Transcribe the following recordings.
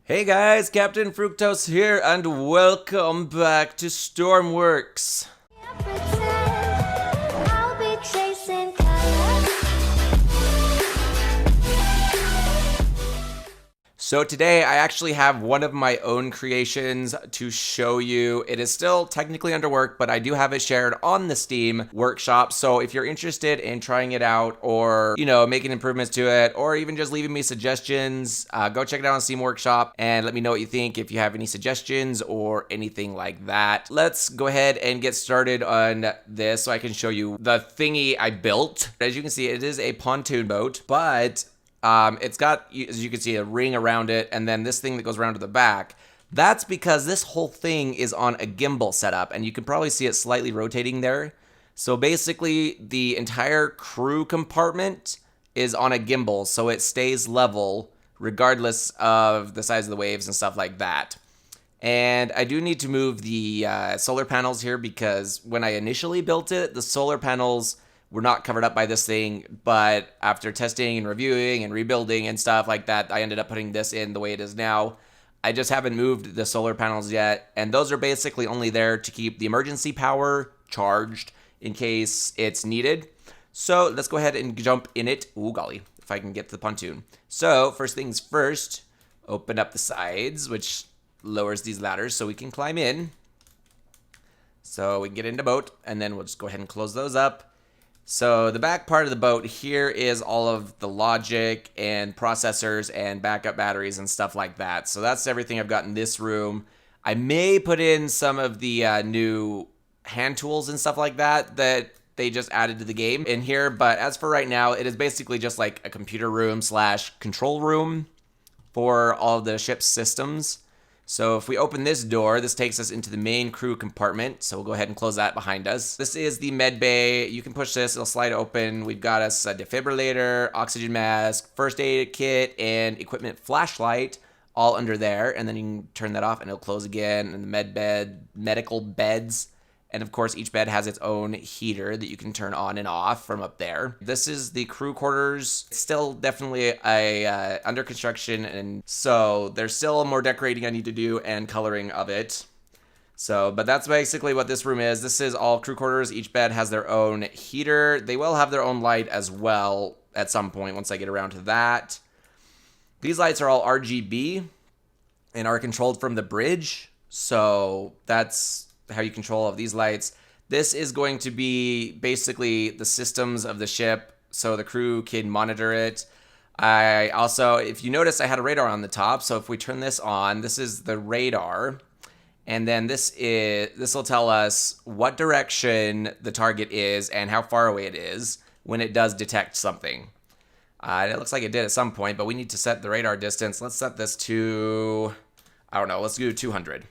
Hey guys, Captain Fructose here, and welcome back to Stormworks. So today I actually have one of my own creations to show you. It is still technically under work, but I do have it shared on the Steam workshop. So if you're interested in trying it out or, making improvements to it or even just leaving me suggestions, go check it out on Steam Workshop and let me know what you think if you have any suggestions or anything like that. Let's go ahead and get started on this so I can show you the thingy I built. As you can see, it is a pontoon boat, but it's got, as you can see, a ring around it, and then this thing that goes around to the back. That's because this whole thing is on a gimbal setup, and you can probably see it slightly rotating there. So basically, the entire crew compartment is on a gimbal, so it stays level regardless of the size of the waves and stuff like that. And I do need to move the solar panels here because when I initially built it, the solar panels were not covered up by this thing, but after testing and reviewing and rebuilding and stuff like that, I ended up putting this in the way it is now. I just haven't moved the solar panels yet, and those are basically only there to keep the emergency power charged in case it's needed. So let's go ahead and jump in it. Ooh, golly, if I can get to the pontoon. So first things first, open up the sides, which lowers these ladders so we can climb in. So we can get into the boat, and then we'll just go ahead and close those up. So the back part of the boat here is all of the logic and processors and backup batteries and stuff like that. So that's everything I've got in this room. I may put in some of the new hand tools and stuff like that that they just added to the game in here. But as for right now, it is basically just like a computer room / control room for all of the ship's systems. So if we open this door, this takes us into the main crew compartment. So we'll go ahead and close that behind us. This is the med bay. You can push this, it'll slide open. We've got us a defibrillator, oxygen mask, first aid kit, and equipment flashlight all under there. And then you can turn that off and it'll close again. And the medical beds. And of course, each bed has its own heater that you can turn on and off from up there. This is the crew quarters. It's still definitely under construction, and so there's still more decorating I need to do and coloring of it. So, but that's basically what this room is. This is all crew quarters. Each bed has their own heater. They will have their own light as well at some point once I get around to that. These lights are all RGB and are controlled from the bridge. So that's how you control all of these lights. This is going to be basically the systems of the ship, so the crew can monitor it. I also, if you notice, I had a radar on the top, so if we turn this on, this is the radar, and then this will tell us what direction the target is and how far away it is when it does detect something. It looks like it did at some point, but we need to set the radar distance. Let's set this to, I don't know, let's do 200.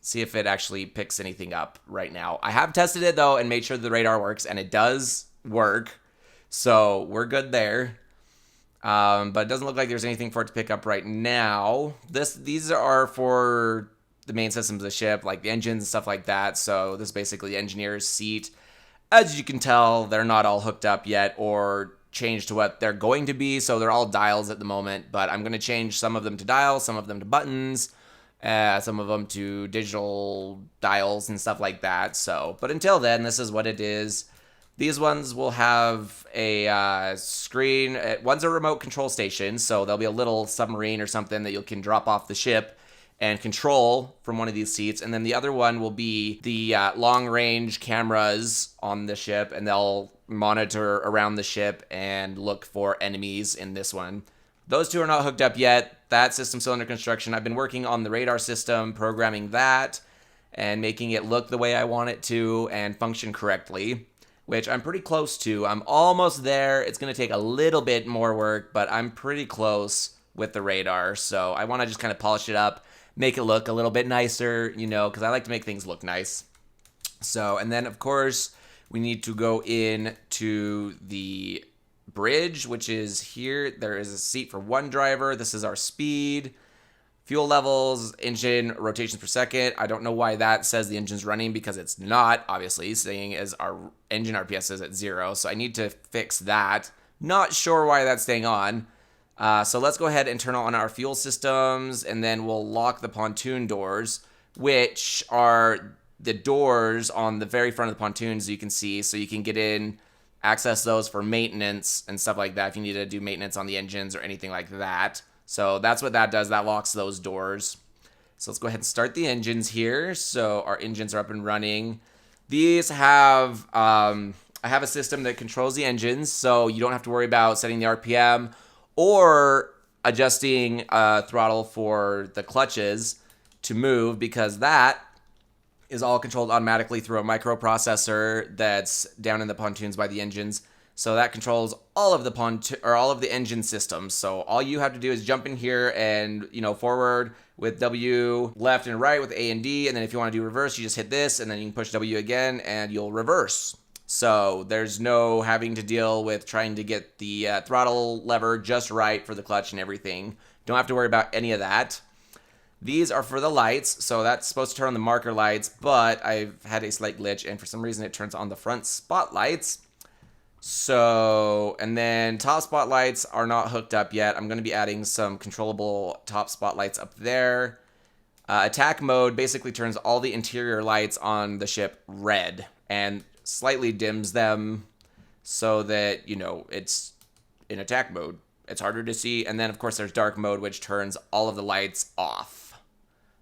See if it actually picks anything up right now. I have tested it though and made sure the radar works, and it does work. So we're good there. But it doesn't look like there's anything for it to pick up right now. These are for the main systems of the ship, like the engines and stuff like that. So this is basically the engineer's seat. As you can tell, they're not all hooked up yet or changed to what they're going to be. So they're all dials at the moment, but I'm going to change some of them to dials, some of them to buttons, some of them to digital dials and stuff like that. So, but until then, this is what it is. These ones will have a screen. One's a remote control station, so there'll be a little submarine or something that you can drop off the ship and control from one of these seats. And then the other one will be the long-range cameras on the ship, and they'll monitor around the ship and look for enemies in this one. Those two are not hooked up yet. That system's still under construction. I've been working on the radar system, programming that, and making it look the way I want it to and function correctly, which I'm pretty close to. I'm almost there. It's going to take a little bit more work, but I'm pretty close with the radar. So I want to just kind of polish it up, make it look a little bit nicer, because I like to make things look nice. So, and then of course, we need to go in to the bridge, which is here. There is a seat for one driver. This is our speed, fuel levels, engine rotations per second. I don't know why that says the engine's running, because it's not, obviously, seeing as our engine RPS is at 0. So I need to fix that. Not sure why that's staying on. So let's go ahead and turn on our fuel systems, and then we'll lock the pontoon doors, which are the doors on the very front of the pontoons you can see, so you can get in, access those for maintenance and stuff like that if you need to do maintenance on the engines or anything like that. So that's what that does. That locks those doors. So let's go ahead and start the engines here. So our engines are up and running. These have, I have a system that controls the engines, so you don't have to worry about setting the RPM or adjusting throttle for the clutches to move, because that is all controlled automatically through a microprocessor that's down in the pontoons by the engines. So that controls all of the engine systems. So all you have to do is jump in here and, forward with W, left and right with A and D, and then if you want to do reverse, you just hit this, and then you can push W again, and you'll reverse. So there's no having to deal with trying to get the throttle lever just right for the clutch and everything. Don't have to worry about any of that. These are for the lights, so that's supposed to turn on the marker lights, but I've had a slight glitch, and for some reason it turns on the front spotlights. So, and then top spotlights are not hooked up yet. I'm going to be adding some controllable top spotlights up there. Attack mode basically turns all the interior lights on the ship red and slightly dims them so that, it's in attack mode. It's harder to see. And then, of course, there's dark mode, which turns all of the lights off.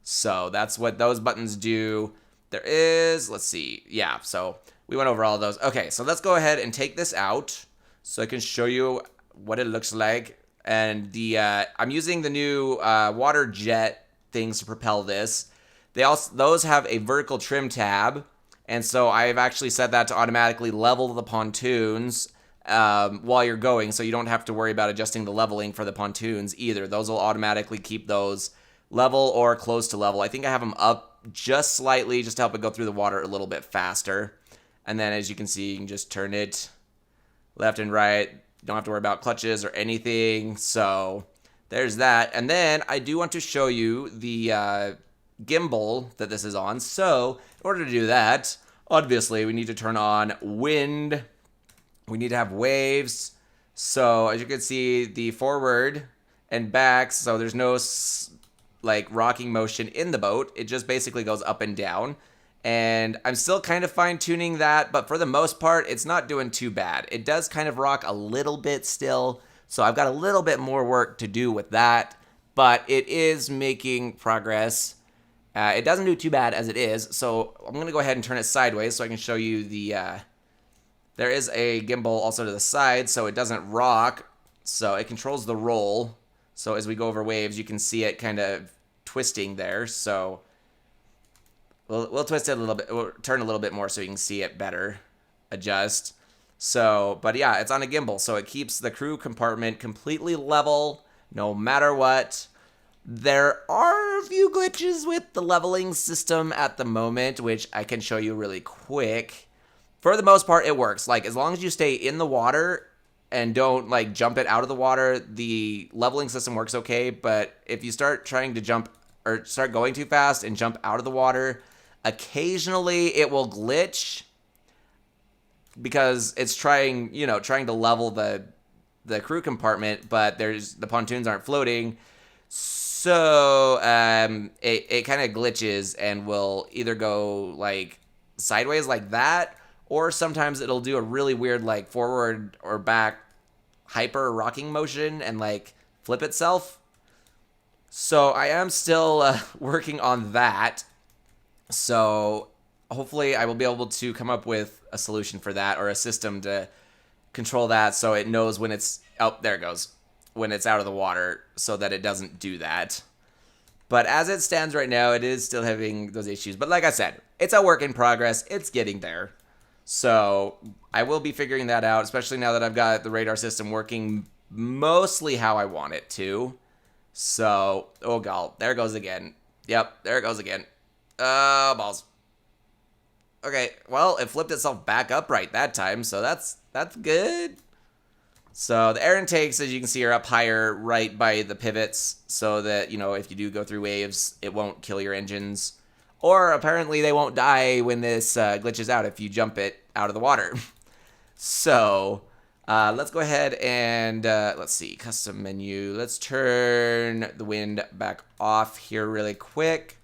So that's what those buttons do. There is, let's see. Yeah, so we went over all of those. Okay, so let's go ahead and take this out so I can show you what it looks like. And I'm using the new water jet things to propel this. Those have a vertical trim tab, and so I've actually set that to automatically level the pontoons while you're going, so you don't have to worry about adjusting the leveling for the pontoons either. Those will automatically keep those level or close to level. I think I have them up just slightly just to help it go through the water a little bit faster. And then as you can see, you can just turn it left and right. You don't have to worry about clutches or anything. So there's that. And then I do want to show you the gimbal that this is on. So in order to do that, obviously we need to turn on wind. We need to have waves. So as you can see, the forward and back, so there's no rocking motion in the boat. It just basically goes up and down. And I'm still kind of fine-tuning that, but for the most part, it's not doing too bad. It does kind of rock a little bit still, so I've got a little bit more work to do with that, but it is making progress. It doesn't do too bad as it is, so I'm going to go ahead and turn it sideways so I can show you there is a gimbal also to the side, so it doesn't rock, so it controls the roll. So as we go over waves, you can see it kind of twisting there, so we'll twist it a little bit, we'll turn a little bit more so you can see it better, adjust. So, but yeah, it's on a gimbal, so it keeps the crew compartment completely level no matter what. There are a few glitches with the leveling system at the moment, which I can show you really quick. For the most part, it works. As long as you stay in the water and don't jump it out of the water, the leveling system works okay. But if you start trying to jump or start going too fast and jump out of the water, occasionally it will glitch because it's trying to level the crew compartment, but the pontoons aren't floating. So it kind of glitches and will either go sideways like that, or sometimes it'll do a really weird forward or back hyper rocking motion and flip itself. So I am still working on that. So hopefully I will be able to come up with a solution for that, or a system to control that so it knows when it's, oh, there it goes, when it's out of the water, so that it doesn't do that. But as it stands right now, it is still having those issues. But like I said, it's a work in progress. It's getting there. So I will be figuring that out, especially now that I've got the radar system working mostly how I want it to. So, oh god, there it goes again. Yep, there it goes again. Balls. Okay, well, it flipped itself back upright that time, so that's good. So the air intakes, as you can see, are up higher right by the pivots, so that, if you do go through waves, it won't kill your engines. Or apparently they won't die when this glitches out if you jump it out of the water. So Let's go ahead and let's see, custom menu. Let's turn the wind back off here really quick.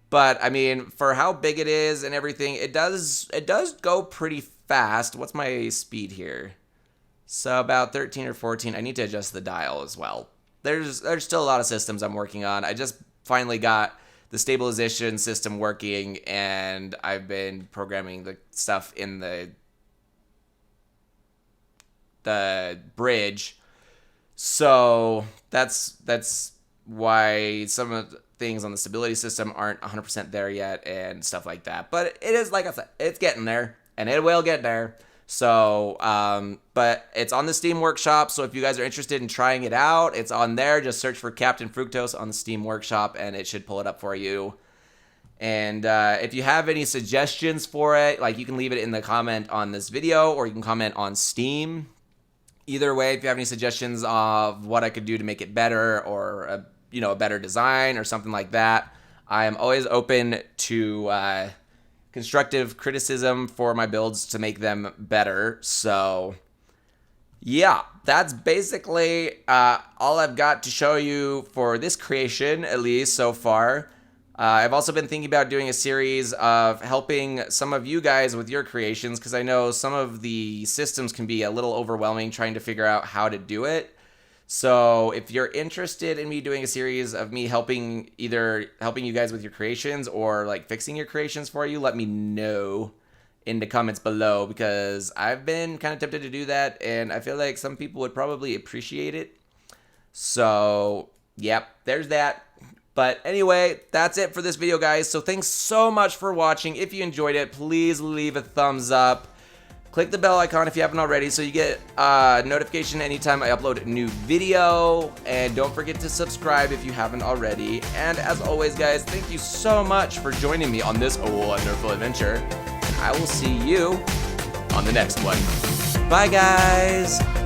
But I mean, for how big it is and everything, it does go pretty fast. What's my speed here? So about 13 or 14. I need to adjust the dial as well. There's still a lot of systems I'm working on. I just finally got the stabilization system working, and I've been programming the stuff in the bridge. So that's why some of the things on the stability system aren't 100% there yet and stuff like that. But it is, like I said, it's getting there, and it will get there. So, but it's on the Steam Workshop, so if you guys are interested in trying it out, it's on there. Just search for Captain Fructose on the Steam Workshop, and it should pull it up for you. And if you have any suggestions for it, like, you can leave it in the comment on this video, or you can comment on Steam. Either way, if you have any suggestions of what I could do to make it better, or a better design or something like that, I am always open to constructive criticism for my builds to make them better. So yeah, that's basically all I've got to show you for this creation, at least so far. I've also been thinking about doing a series of helping some of you guys with your creations, because I know some of the systems can be a little overwhelming trying to figure out how to do it. So if you're interested in me doing a series of me helping you guys with your creations, or like fixing your creations for you, let me know in the comments below, because I've been kind of tempted to do that, and I feel like some people would probably appreciate it. So yep, there's that. But anyway, that's it for this video, guys. So thanks so much for watching. If you enjoyed it, please leave a thumbs up. Click the bell icon if you haven't already, so you get a notification anytime I upload a new video. And don't forget to subscribe if you haven't already. And as always, guys, thank you so much for joining me on this wonderful adventure. And I will see you on the next one. Bye, guys.